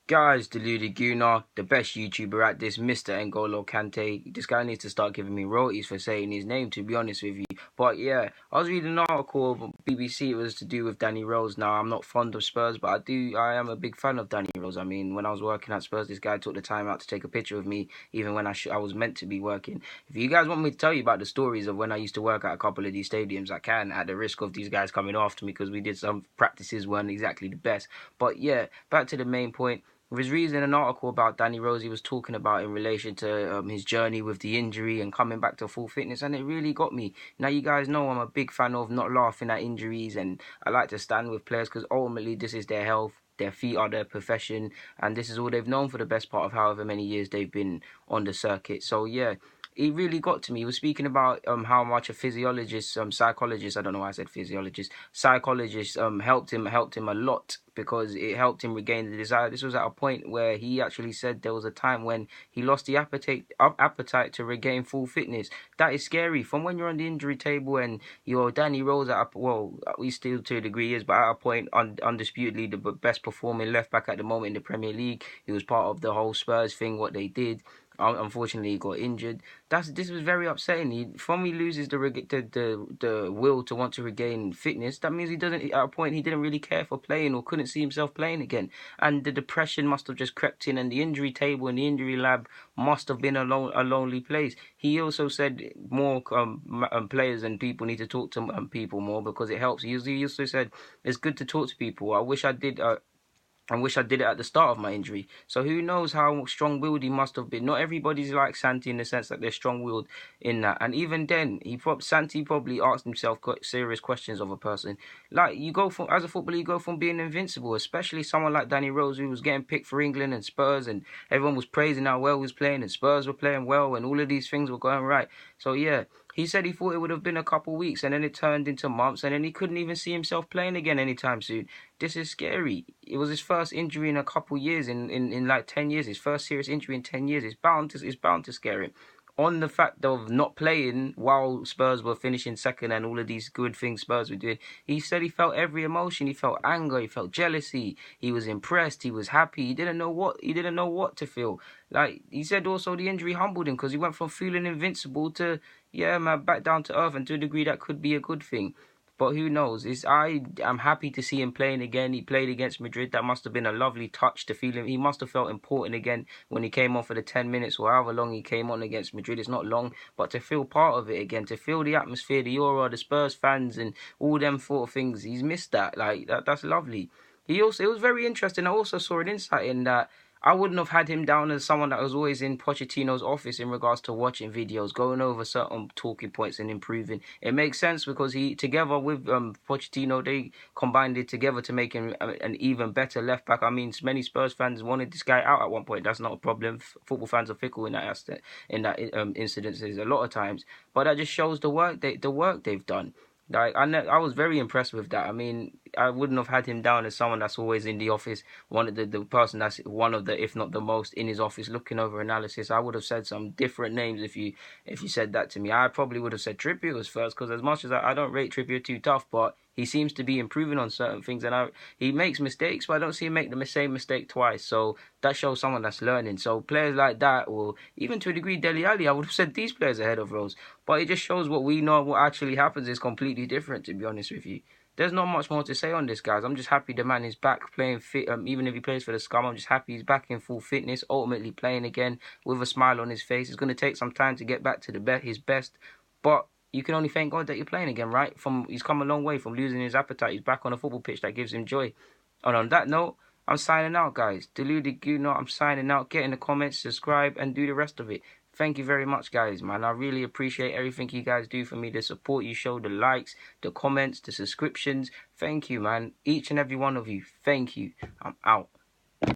Guys, Deluded Gunnar, the best YouTuber at this, Mr. N'Golo Kante. This guy needs to start giving me royalties for saying his name, to be honest with you. But yeah, I was reading an article of BBC. It was to do with Danny Rose. Now, I'm not fond of Spurs, but I am a big fan of Danny Rose. I mean, when I was working at Spurs, this guy took the time out to take a picture of me, even when I was meant to be working. If you guys want me to tell you about the stories of when I used to work at a couple of these stadiums, I can, at the risk of these guys coming after me, because we did some practices weren't exactly the best. But yeah, back to the main point. I was reading an article about Danny Rose. He was talking about in relation to his journey with the injury and coming back to full fitness, and it really got me. Now, you guys know I'm a big fan of not laughing at injuries, and I like to stand with players because ultimately this is their health. Their feet are their profession, and this is all they've known for the best part of however many years they've been on the circuit. So yeah, it really got to me. He was speaking about how much a physiologist, psychologist, I don't know why I said physiologist, psychologist helped him a lot, because it helped him regain the desire. This was at a point where he actually said there was a time when he lost the appetite to regain full fitness. That is scary. From when you're on the injury table and you're Danny Rose we still to a degree is, but at a point undisputedly the best performing left back at the moment in the Premier League. He was part of the whole Spurs thing, what they did. Unfortunately, he got injured. This was very upsetting. He loses the will to want to regain fitness. That means he doesn't. At a point, he didn't really care for playing or couldn't see himself playing again. And the depression must have just crept in, and the injury table and the injury lab must have been a lonely place. He also said more players and people need to talk to people more, because it helps. He also said it's good to talk to people. I wish I did it at the start of my injury. So who knows how strong-willed he must have been. Not everybody's like Santi in the sense that they're strong-willed in that. And even then, Santi probably asked himself serious questions of a person. Like, as a footballer, you go from being invincible, especially someone like Danny Rose, who was getting picked for England and Spurs, and everyone was praising how well he was playing, and Spurs were playing well, and all of these things were going right. So yeah, he said he thought it would have been a couple weeks, and then it turned into months, and then he couldn't even see himself playing again anytime soon. This is scary. It was his first injury in a couple years, in like 10 years. His first serious injury in 10 years. It's bound to scare him. On the fact of not playing while Spurs were finishing second and all of these good things Spurs were doing, he said he felt every emotion. He felt anger. He felt jealousy. He was impressed. He was happy. He didn't know what to feel. Like, he said also the injury humbled him, because he went from feeling invincible to, yeah, man, back down to earth, and to a degree that could be a good thing. But who knows? I'm happy to see him playing again. He played against Madrid. That must have been a lovely touch to feel him. He must have felt important again when he came on for the 10 minutes or however long he came on against Madrid. It's not long, but to feel part of it again, to feel the atmosphere, the aura, the Spurs fans, and all them sort of things. He's missed that. Like, that's lovely. It was very interesting. I also saw an insight in that. I wouldn't have had him down as someone that was always in Pochettino's office in regards to watching videos, going over certain talking points and improving. It makes sense because he, together with Pochettino, they combined it together to make him an even better left back. I mean, many Spurs fans wanted this guy out at one point. That's not a problem. Football fans are fickle in that aspect, in that incidences a lot of times. But that just shows the work they've done. Like, I was very impressed with that. I mean, I wouldn't have had him down as someone that's always in the office, one of the person that's one of the, if not the most, in his office looking over analysis. I would have said some different names if you said that to me. I probably would have said Trippier was first, because as much as I don't rate Trippier too tough, but he seems to be improving on certain things, and he makes mistakes, but I don't see him make the same mistake twice. So that shows someone that's learning. So players like that, or even to a degree Dele Alli, I would have said these players ahead of Rose. But it just shows what we know. What actually happens is completely different, to be honest with you. There's not much more to say on this, guys. I'm just happy the man is back playing fit. Even if he plays for the Scum, I'm just happy he's back in full fitness, ultimately playing again with a smile on his face. It's going to take some time to get back to his best, but you can only thank God that you're playing again, right? He's come a long way from losing his appetite. He's back on a football pitch that gives him joy. And on that note, I'm signing out, guys. Deluded Gunnar, I'm signing out. Get in the comments, subscribe, and do the rest of it. Thank you very much, guys, man. I really appreciate everything you guys do for me, the support you show, the likes, the comments, the subscriptions. Thank you, man. Each and every one of you. Thank you. I'm out.